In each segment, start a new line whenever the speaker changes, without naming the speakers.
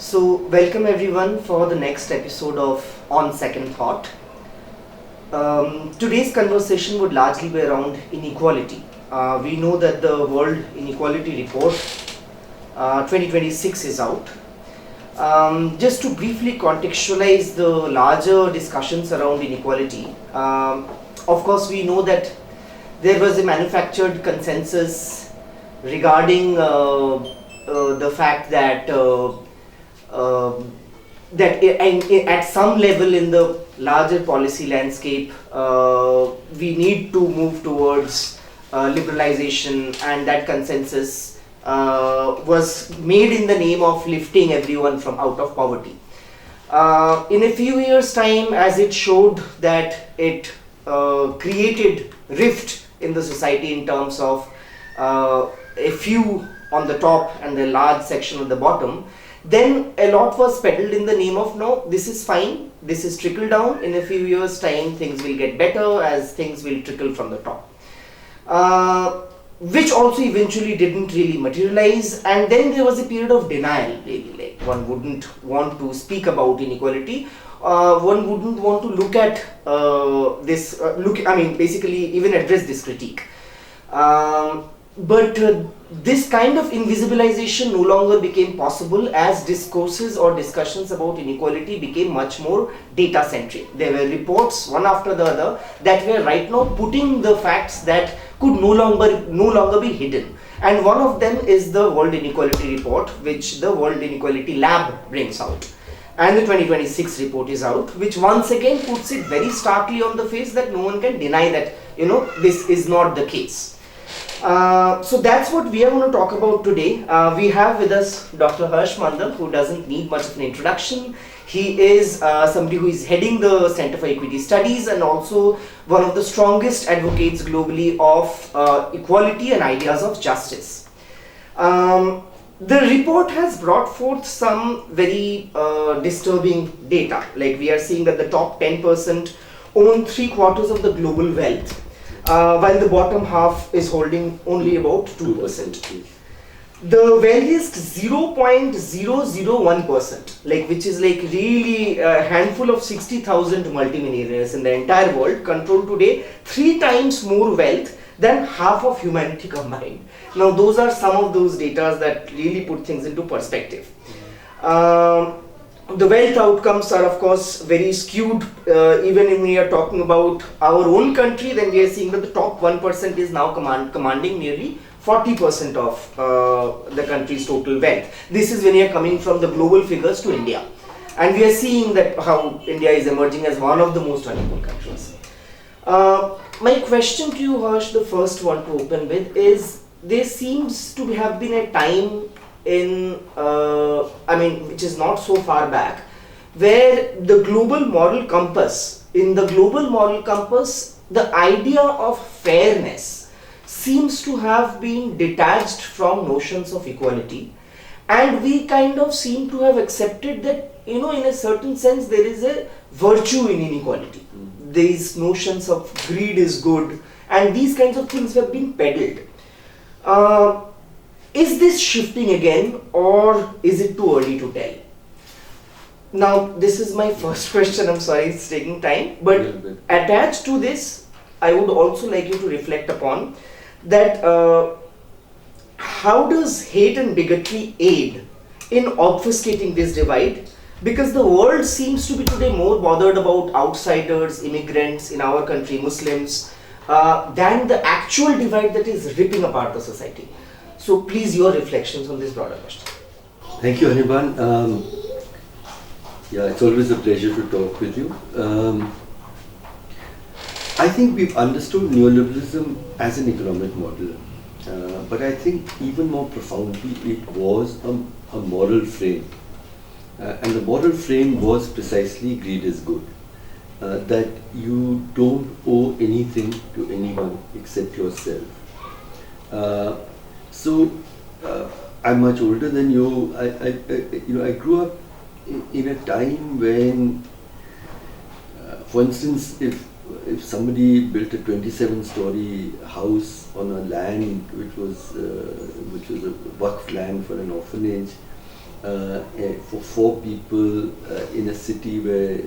Welcome everyone for the next episode of On Second Thought. Today's conversation would largely be around inequality. We know that the World Inequality Report 2026 is out. Just to briefly contextualize the larger discussions around inequality, of course we know that there was a manufactured consensus regarding the fact that at some level in the larger policy landscape, we need to move towards liberalization, and that consensus was made in the name of lifting everyone from out of poverty. In a few years' time, as it showed that it created rift in the society in terms of a few on the top and a large section at the bottom, then a lot was peddled in the name of no, this is fine, this is trickle down, in a few years time things will get better as things will trickle from the top. Which also eventually didn't really materialize, and then there was a period of denial, really, like one wouldn't want to speak about inequality, one wouldn't want to look at basically even address this critique. But this kind of invisibilization no longer became possible as discourses or discussions about inequality became much more data centric. There were reports one after the other that were right now putting the facts that could no longer be hidden. And one of them is the World Inequality Report, which the World Inequality Lab brings out. And the 2026 report is out, which once again puts it very starkly on the face that no one can deny that, this is not the case. So that's what we are going to talk about today. We have with us Dr. Harsh Mander, who doesn't need much of an introduction. He is somebody who is heading the Center for Equity Studies and also one of the strongest advocates globally of equality and ideas of justice. The report has brought forth some very disturbing data. Like we are seeing that the top 10% own 3/4 of the global wealth, while the bottom half is holding only about 2%. The wealthiest 0.001%, which is really a handful of 60,000 multimillionaires in the entire world, control today 3 times more wealth than half of humanity combined. Now those are some of those data that really put things into perspective. The wealth outcomes are of course very skewed. Even when we are talking about our own country, then we are seeing that the top 1% is now commanding nearly 40% of the country's total wealth. This is when you are coming from the global figures to India. And we are seeing that how India is emerging as one of the most unequal countries. My question to you, Harsh, the first one to open with is, there seems to have been a time which is not so far back, where the global moral compass, the idea of fairness seems to have been detached from notions of equality, and we kind of seem to have accepted that, in a certain sense, there is a virtue in inequality. These notions of greed is good, and these kinds of things have been peddled. Is this shifting again, or is it too early to tell? Now, this is my first question. I'm sorry it's taking time, but attached to this, I would also like you to reflect upon that how does hate and bigotry aid in obfuscating this divide? Because the world seems to be today more bothered about outsiders, immigrants in our country, Muslims, than the actual divide that is ripping apart the society. So please, your reflections on this broader question.
Thank you, Anirban. It's always a pleasure to talk with you. I think we've understood neoliberalism as an economic model, but I think even more profoundly it was a moral frame. And the moral frame was precisely greed is good. That you don't owe anything to anyone except yourself. I'm much older than you. I grew up in a time when, for instance, if somebody built a 27-story house on a land which was a waqf land for an orphanage, for four people in a city where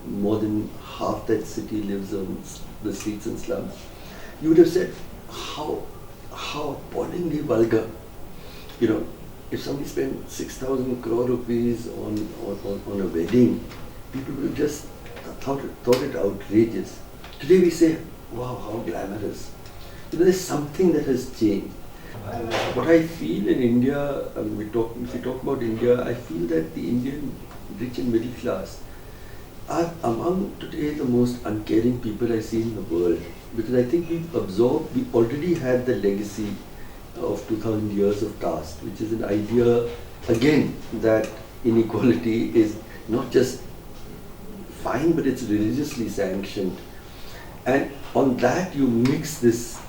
more than half that city lives on the streets and slums, you would have said, how appallingly vulgar. You know, if somebody spent 6,000 crore rupees on a wedding, people would have just thought it outrageous. Today we say, wow, how glamorous. You know, there's something that has changed. What I feel in India, if we talk about India, I feel that the Indian rich and middle class are among today the most uncaring people I see in the world. Because I think we already had the legacy of 2000 years of caste, which is an idea, again, that inequality is not just fine, but it's religiously sanctioned. And on that you mix this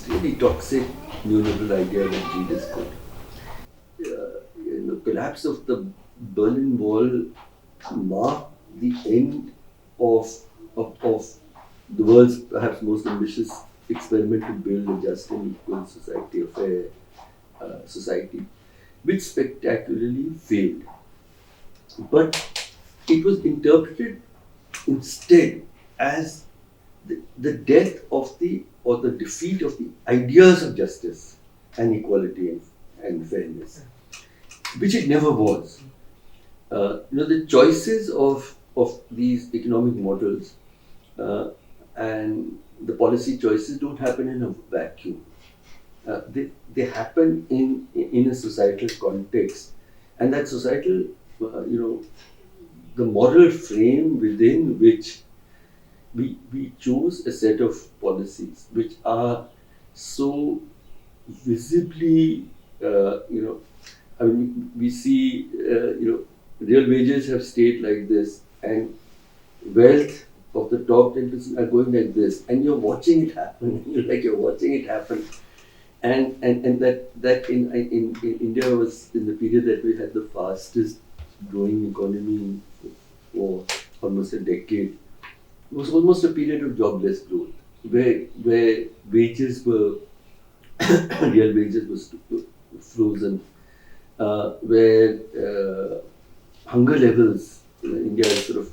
really toxic neoliberal idea that greed is good. The collapse of the Berlin Wall marked the end of the world's perhaps most ambitious experiment to build a just and equal society, a fair society, which spectacularly failed. But it was interpreted instead as the death of or the defeat of the ideas of justice and equality and fairness, which it never was. The choices of these economic models and the policy choices don't happen in a vacuum. They happen in a societal context, and that societal, the moral frame within which we chose a set of policies which are so visibly, we see, real wages have stayed like this, and wealth of the top 10% are going like this, and you're watching it happen. You're watching it happen, and that in India was in the period that we had the fastest growing economy for almost a decade. It was almost a period of jobless growth, where wages were real wages were frozen, where hunger levels, India sort of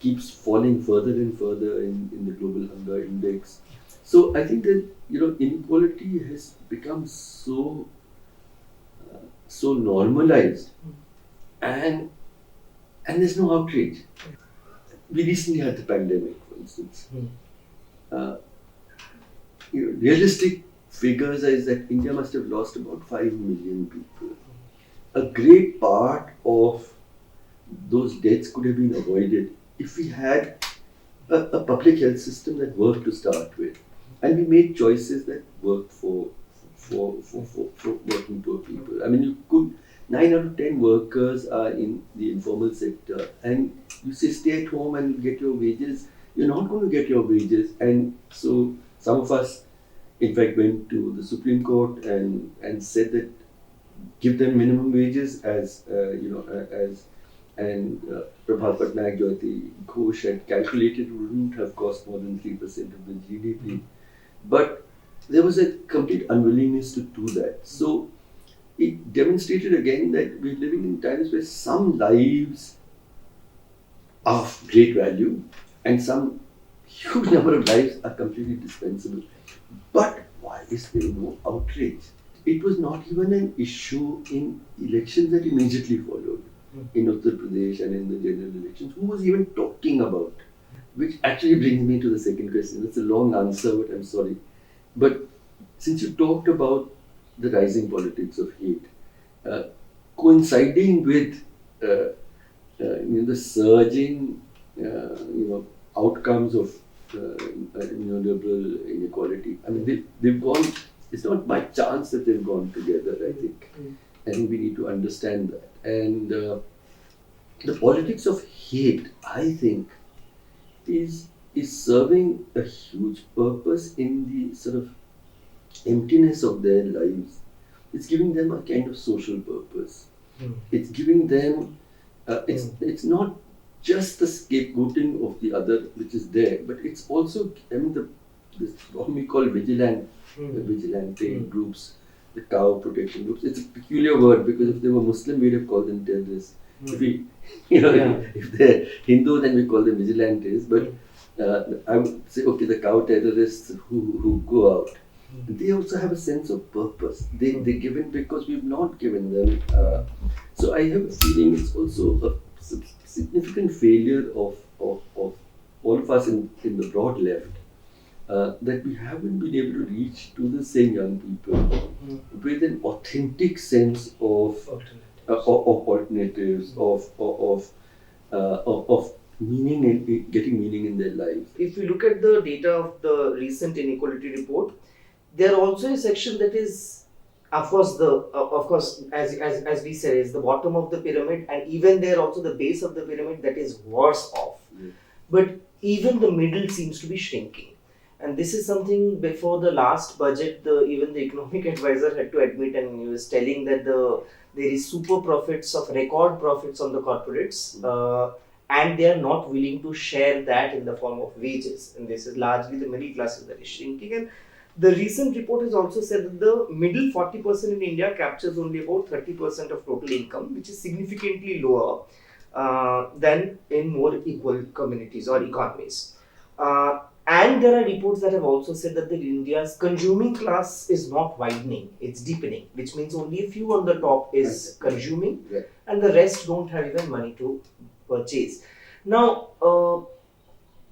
keeps falling further and further in the global hunger index. So I think that inequality has become so normalized, and there's no outrage. We recently had the pandemic, for instance. Realistic figures is that India must have lost about 5 million people. A great part of those deaths could have been avoided if we had a public health system that worked to start with, and we made choices that worked for working poor people. I mean, you could 9 out of 10 workers are in the informal sector, and you say stay at home and get your wages. You're not going to get your wages, and so some of us, in fact, went to the Supreme Court and said that give them minimum wages as Prabhat Patnaik, Jyoti Ghosh had calculated wouldn't have cost more than 3% of the GDP. But there was a complete unwillingness to do that. So it demonstrated again that we're living in times where some lives are of great value and some huge number of lives are completely dispensable. But why is there no outrage? It was not even an issue in elections that immediately followed. In Uttar Pradesh and in the general elections, who was even talking about? Which actually brings me to the second question. It's a long answer, but I'm sorry. But since you talked about the rising politics of hate, coinciding with the surging outcomes of neoliberal inequality. I mean, they've gone. It's not by chance that they've gone together. I think. I think we need to understand that. And the politics of hate, I think, is serving a huge purpose in the sort of emptiness of their lives. It's giving them a kind of social purpose. It's giving them, it's not just the scapegoating of the other which is there, but it's also, this what we call vigilante groups the cow protection groups. It's a peculiar word because if they were Muslim, we'd have called them terrorists. If we, if they're Hindu, then we call them vigilantes. But I would say, okay, the cow terrorists who go out, they also have a sense of purpose. They give in because we've not given them. So I have a feeling it's also a significant failure of all of us in the broad left. That we haven't been able to reach to the same young people with an authentic sense of alternatives, of meaning and getting meaning in their lives.
If you look at the data of the recent inequality report, there also a section that is, of course, as we said, is the bottom of the pyramid, and even there also the base of the pyramid that is worse off. But even the middle seems to be shrinking. And this is something before the last budget, even the economic advisor had to admit, and he was telling that there is super profits of record profits on the corporates, and they are not willing to share that in the form of wages. And this is largely the middle classes that is shrinking. And the recent report has also said that the middle 40% in India captures only about 30% of total income, which is significantly lower than in more equal communities or economies. And there are reports that have also said that India's consuming class is not widening, it's deepening, which means only a few on the top is consuming, and the rest don't have even money to purchase. Now,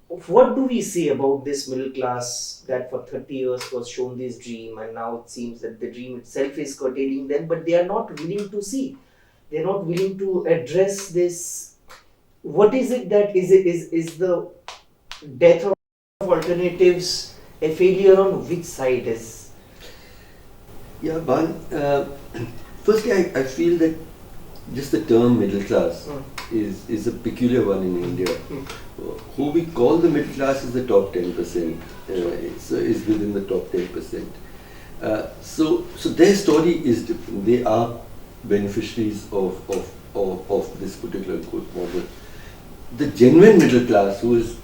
what do we say about this middle class that for 30 years was shown this dream, and now it seems that the dream itself is curtailing them, but they are not willing to see. They're not willing to address this. What is it that is the death of alternatives a failure on which side is?
Yeah, firstly, I feel that just the term middle class is a peculiar one in India. Who we call the middle class is the top 10%, is within the top 10%. So their story is different. They are beneficiaries of this particular good model. The genuine middle class, who is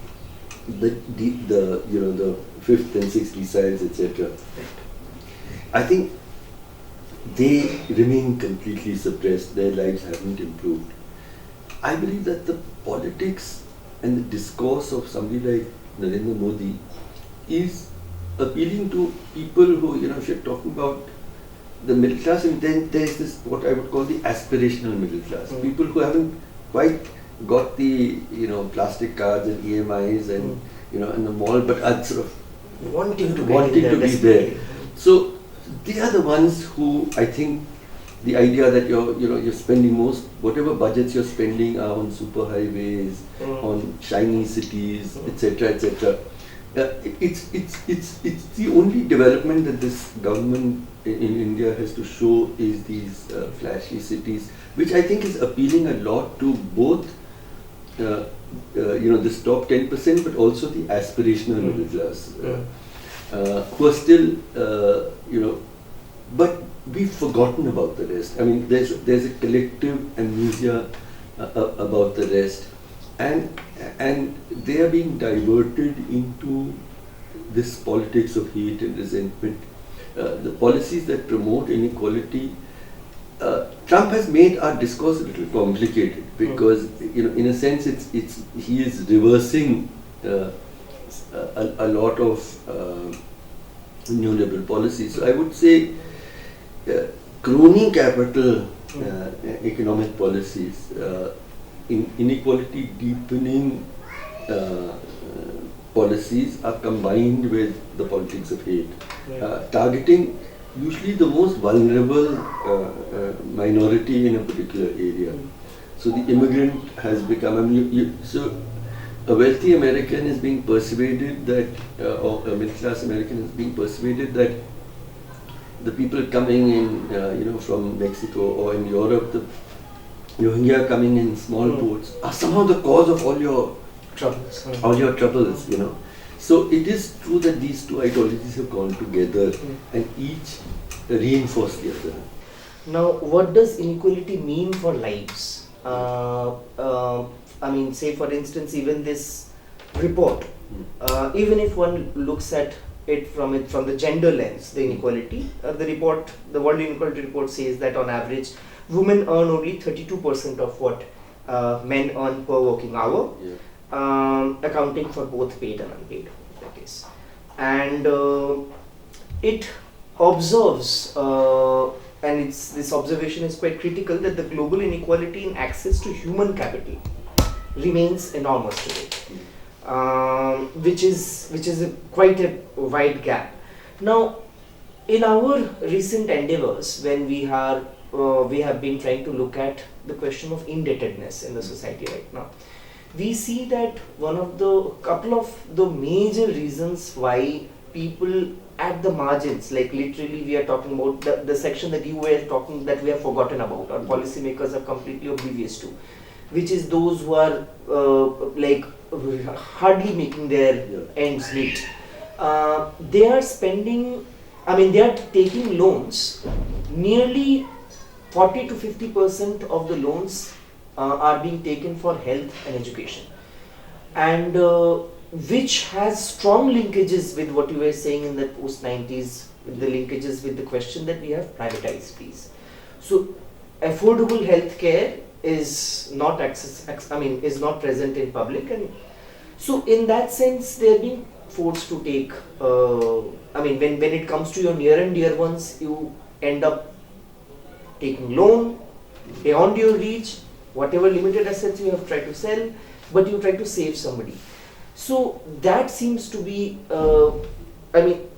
the fifth and sixth deciles, etc. I think they remain completely suppressed. Their lives haven't improved. I believe that the politics and the discourse of somebody like Narendra Modi is appealing to people who, if you're talking about the middle class, and then there's this what I would call the aspirational middle class. People who haven't quite got the plastic cards and EMIs and in the mall, but are sort of
wanting to
be there. So they are the ones who I think the idea that you're spending most whatever budgets you're spending are on super highways, on shiny cities, etc., etc. It's the only development that this government in India has to show is these flashy cities, which I think is appealing a lot to both this top 10%, but also the aspirational middle class, who are still, but we've forgotten about the rest. I mean, there's a collective amnesia about the rest, and they are being diverted into this politics of hate and resentment. The policies that promote inequality. Trump has made our discourse a little complicated because, in a sense, he is reversing a lot of neoliberal policies. So I would say crony capital economic policies, inequality deepening policies are combined with the politics of hate, targeting usually the most vulnerable minority in a particular area. So the immigrant has become, so a wealthy American is being persuaded that, or a middle class American is being persuaded that the people coming in, from Mexico or in Europe, the Rohingya coming in small boats are somehow the cause of all your troubles, So it is true that these two ideologies have gone together and each reinforce the other.
Now, what does inequality mean for lives? Say for instance, even this report, even if one looks at from the gender lens, the inequality. The World Inequality Report says that on average, women earn only 32% of what men earn per working hour, accounting for both paid and unpaid in that case. And it observes, and this observation is quite critical, that the global inequality in access to human capital remains enormous today, which is quite a wide gap. Now, in our recent endeavors, when we have been trying to look at the question of indebtedness in the society right now, we see that couple of the major reasons why people at the margins, like literally we are talking about the section that you were talking, that we have forgotten about, or policymakers are completely oblivious to, which is those who are like hardly making their ends meet. They are taking loans. Nearly 40 to 50% of the loans are being taken for health and education, and which has strong linkages with what you were saying in the post-90s, the linkages with the question that we have privatized these. So affordable healthcare is not present in public, and so in that sense they are being forced to take, when it comes to your near and dear ones, you end up taking loan beyond your reach, whatever limited assets you have tried to sell, but you try to save somebody. So that seems to be,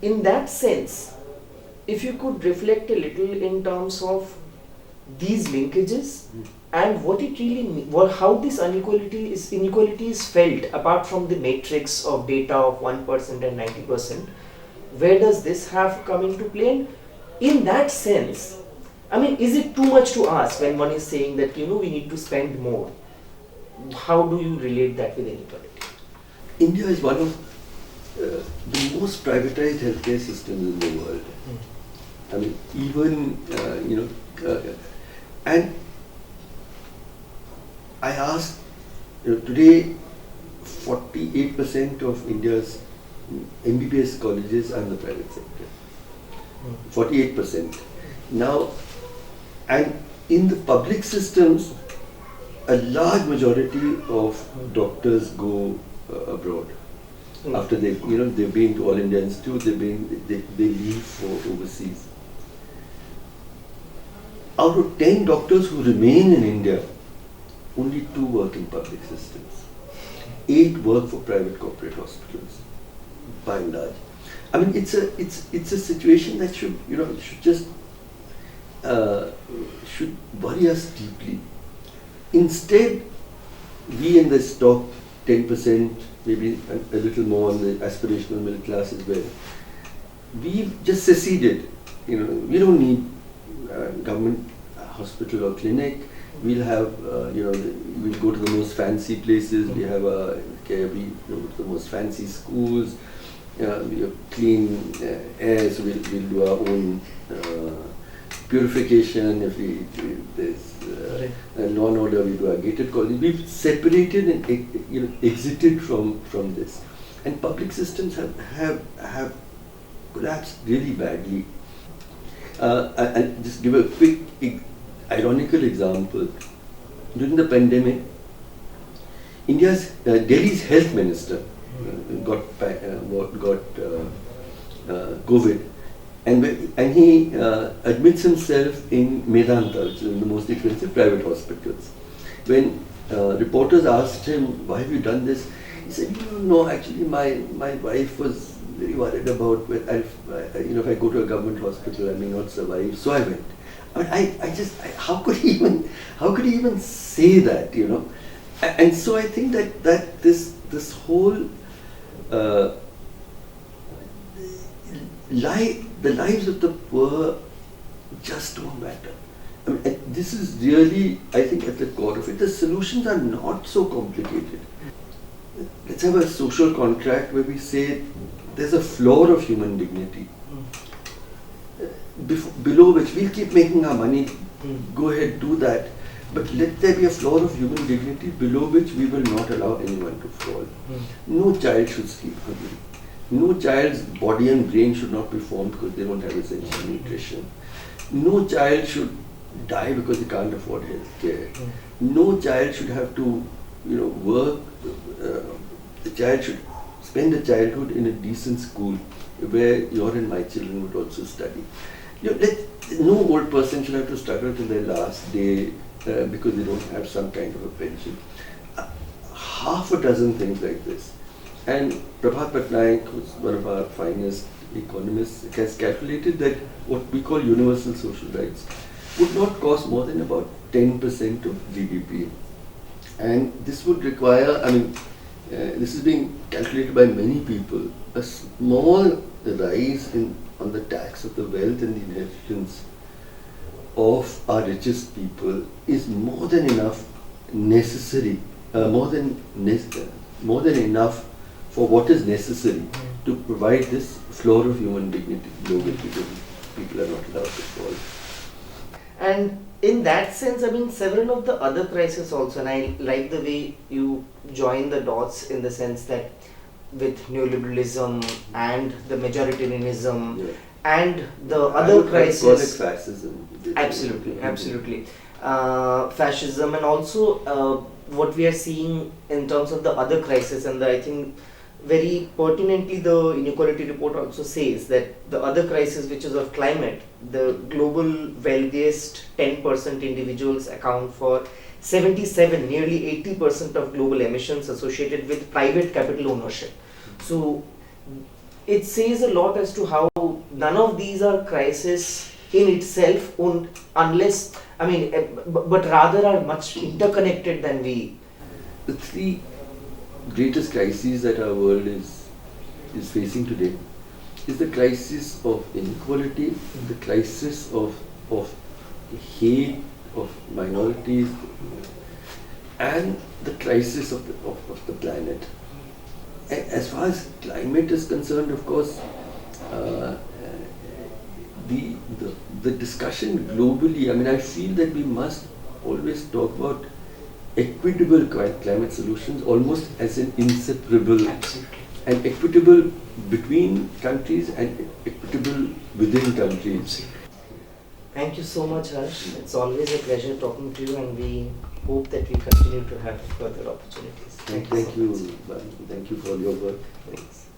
in that sense, if you could reflect a little in terms of these linkages and what it really means, how this inequality is felt apart from the matrix of data of 1% and 90%, where does this have come into play? And in that sense, is it too much to ask when one is saying that we need to spend more? How do you relate that with inequality?
India is one of the most privatized healthcare systems in the world. And I asked, today 48% of India's MBBS colleges are in the private sector. 48%. Now, and in the public systems, a large majority of doctors go abroad. After they've been to All India Institute, they leave for overseas. Out of 10 doctors who remain in India, only 2 work in public systems. 8 work for private corporate hospitals, by and large. It's a situation that should worry us deeply. Instead, we in this top 10%, maybe a little more on the aspirational middle class as well, we've just seceded. We don't need government hospital or clinic. We'll have, we'll go to the most fancy places. We have we go to the most fancy schools. We have clean air, so we'll do our own purification. If there's law and order, we do our gated colony. We've separated and exited from this, and public systems have collapsed really badly. I'll just give a quick ironical example. During the pandemic, Delhi's health minister got COVID, and he admits himself in Medanta, which is one of the most expensive private hospitals. When reporters asked him, "Why have you done this?" he said, "No, actually, my wife was very worried about if I go to a government hospital, I may not survive, so I went." How could he even say that, And so I think that this whole the lives of the poor just don't matter. And this is really, I think, at the core of it. The solutions are not so complicated. Let's have a social contract where we say there's a floor of human dignity, below which we'll keep making our money. Go ahead, do that. But let there be a floor of human dignity below which we will not allow anyone to fall. No child should sleep hungry. No child's body and brain should not be formed because they don't have essential nutrition. No child should die because they can't afford health care. No child should have to, work. The child should spend a childhood in a decent school where your and my children would also study. No old person should have to struggle till their last day because they don't have some kind of a pension. Half a dozen things like this. And Prabhat Patnaik, who's one of our finest economists, has calculated that what we call universal social rights would not cost more than about 10% of GDP. And this would require, this is being calculated by many people, a small rise on the tax of the wealth and the inheritance of our richest people is more than enough necessary, more than enough for what is necessary to provide this floor of human dignity below which people are not allowed to fall.
And in that sense, several of the other crises also, and I like the way you join the dots in the sense that with neoliberalism and the majoritarianism and the other crises.
I call it fascism.
Absolutely. Fascism, and also what we are seeing in terms of the other crisis, and I think very pertinently the Inequality Report also says that the other crisis, which is of climate, the global wealthiest 10% individuals account for 77, nearly 80% of global emissions associated with private capital ownership. So it says a lot as to how none of these are crises in itself, unless, but rather are much interconnected than we.
The three greatest crises that our world is facing today is the crisis of inequality, the crisis of hate of minorities, and the crisis of the planet. As far as climate is concerned, of course, the discussion globally, I feel that we must always talk about equitable climate solutions almost as an inseparable.
Absolutely.
And equitable between countries and equitable within countries.
Absolutely. Thank you so much, Harsh. It's always a pleasure talking to you, and we hope that we continue to have further opportunities.
Thank you. Thank you for your work.
Thanks.